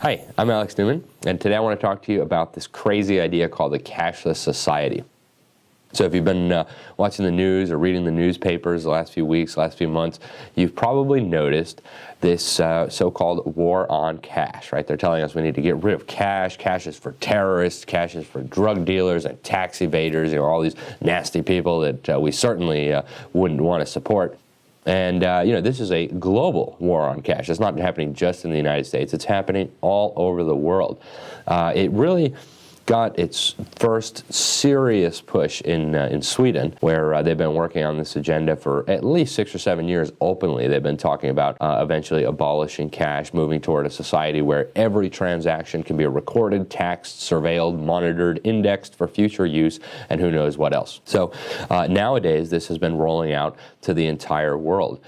Hi, I'm Alex Newman, and today I want to talk to you about this crazy idea called the Cashless Society. So if you've been watching the news or reading the newspapers the last few weeks, last few months, you've probably noticed this so-called war on cash, right? They're telling us we need to get rid of cash. Cash is for terrorists. Cash is for drug dealers and tax evaders, all these nasty people that we certainly wouldn't want to support. And, this is a global war on cash. It's not happening just in the United States. It's happening all over the world. It really got its first serious push in Sweden, where they've been working on this agenda for at least 6 or 7 years openly. They've been talking about eventually abolishing cash, moving toward a society where every transaction can be recorded, taxed, surveilled, monitored, indexed for future use, and who knows what else. So nowadays, this has been rolling out to the entire world.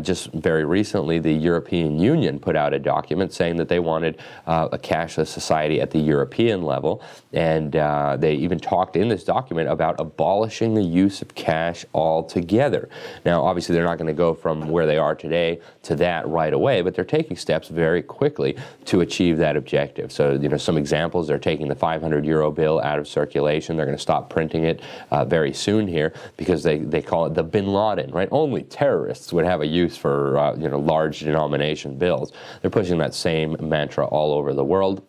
Just very recently, the European Union put out a document saying that they wanted a cashless society at the European level, and they even talked in this document about abolishing the use of cash altogether. Now, obviously, they're not going to go from where they are today to that right away, but they're taking steps very quickly to achieve that objective. So, some examples, they're taking the 500 euro bill out of circulation. They're going to stop printing it very soon here because they call it the bin Laden, right? Only terrorists would have a use for large denomination bills. They're pushing that same mantra all over the world.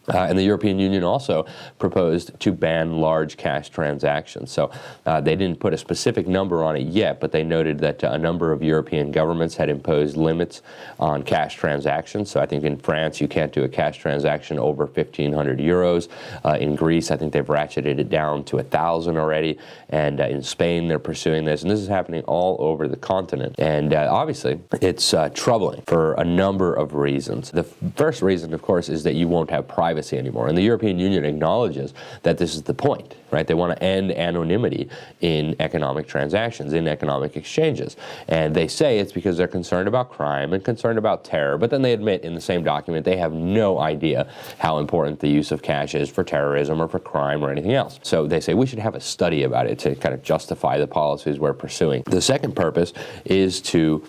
And the European Union also proposed to ban large cash transactions. So they didn't put a specific number on it yet, but they noted that a number of European governments had imposed limits on cash transactions. So I think in France, you can't do a cash transaction over 1,500 euros. In Greece, I think they've ratcheted it down to 1,000 already. And in Spain, they're pursuing this. And this is happening all over the continent. And obviously, it's troubling for a number of reasons. The first reason, of course, is that you won't have privacy anymore. And the European Union acknowledges that this is the point, right? They want to end anonymity in economic transactions, in economic exchanges. And they say it's because they're concerned about crime and concerned about terror, but then they admit in the same document they have no idea how important the use of cash is for terrorism or for crime or anything else. So they say we should have a study about it to kind of justify the policies we're pursuing. The second purpose is to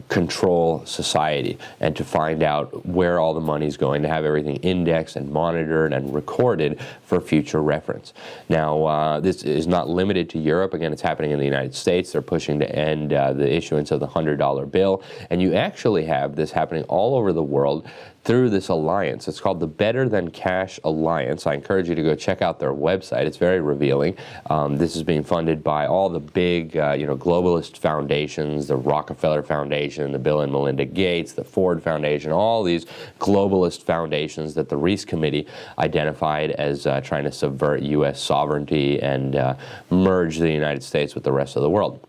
control society and to find out where all the money's going, to have everything indexed and monitored and recorded for future reference. Now, this is not limited to Europe. Again, it's happening in the United States. They're pushing to end the issuance of the $100 bill. And you actually have this happening all over the world through this alliance. It's called the Better Than Cash Alliance. I encourage you to go check out their website. It's very revealing. This is being funded by all the big, globalist foundations, the Rockefeller Foundation, the Bill and Melinda Gates, the Ford Foundation, all these globalist foundations that the Reese Committee identified as trying to subvert U.S. sovereignty and merge the United States with the rest of the world.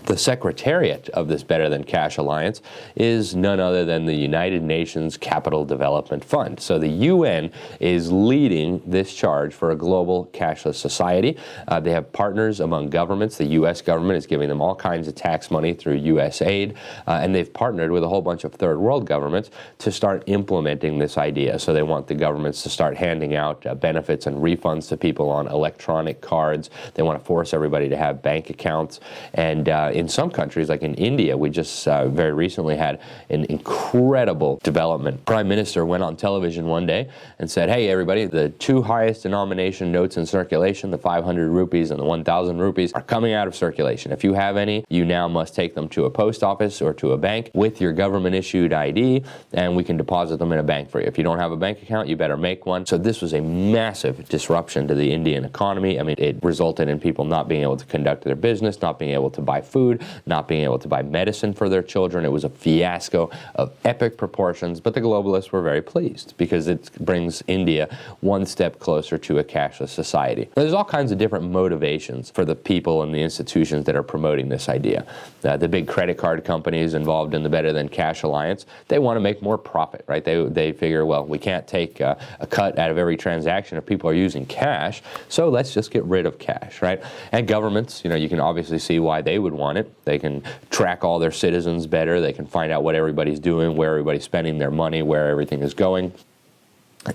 The secretariat of this Better Than Cash Alliance is none other than the United Nations Capital Development Fund. So the UN is leading this charge for a global cashless society. They have partners among governments. The U.S. government is giving them all kinds of tax money through U.S. aid, and they've partnered with a whole bunch of third world governments to start implementing this idea. So they want the governments to start handing out benefits and refunds to people on electronic cards. They want to force everybody to have bank accounts. And in some countries, like in India, we just very recently had an incredible development. Prime Minister went on television one day and said, hey, everybody, the two highest denomination notes in circulation, the 500 rupees and the 1,000 rupees, are coming out of circulation. If you have any, you now must take them to a post office or to a bank with your government-issued ID, and we can deposit them in a bank for you. If you don't have a bank account, you better make one. So this was a massive disruption to the Indian economy. I mean, it resulted in people not being able to conduct their business, not being able to buy food, not being able to buy medicine for their children. It was a fiasco of epic proportions, but the globalists were very pleased because it brings India one step closer to a cashless society. Now, there's all kinds of different motivations for the people and the institutions that are promoting this idea. The big credit card companies involved in the Better Than Cash Alliance, they want to make more profit, right? They figure, well, we can't take a cut out of every transaction if people are using cash, so let's just get rid of cash, right? And governments, you can obviously see why they would want it. They can track all their citizens better. They can find out what everybody's doing, where everybody's spending their money, where everything is going.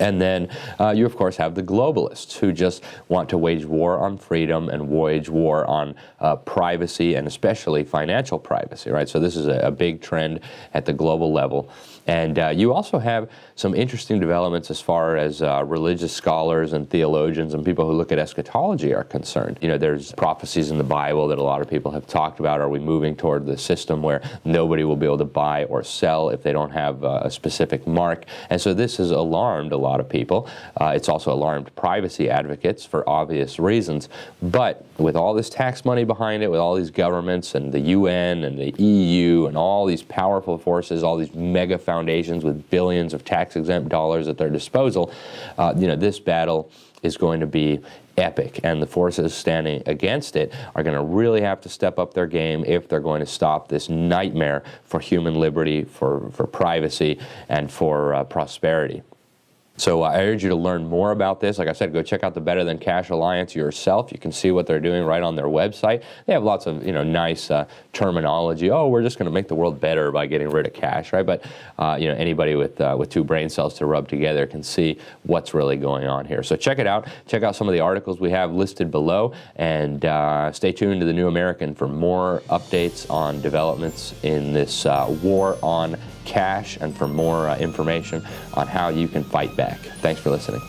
And then you, of course, have the globalists who just want to wage war on freedom and wage war on privacy, and especially financial privacy, right? So this is a big trend at the global level. And you also have some interesting developments as far as religious scholars and theologians and people who look at eschatology are concerned. You know, there's prophecies in the Bible that a lot of people have talked about. Are we moving toward the system where nobody will be able to buy or sell if they don't have a specific mark? And so this has alarmed a lot of people. It's also alarmed privacy advocates for obvious reasons. But with all this tax money behind it, with all these governments and the UN and the EU and all these powerful forces, all these mega foundations with billions of tax-exempt dollars at their disposal, this battle is going to be epic, and the forces standing against it are going to really have to step up their game if they're going to stop this nightmare for human liberty, for privacy, and for prosperity. So I urge you to learn more about this. Like I said, go check out the Better Than Cash Alliance yourself. You can see what they're doing right on their website. They have lots of nice terminology. Oh, we're just going to make the world better by getting rid of cash, right? But anybody with two brain cells to rub together can see what's really going on here. So check it out. Check out some of the articles we have listed below, and stay tuned to The New American for more updates on developments in this war on cash, and for more information on how you can fight back. Thanks for listening.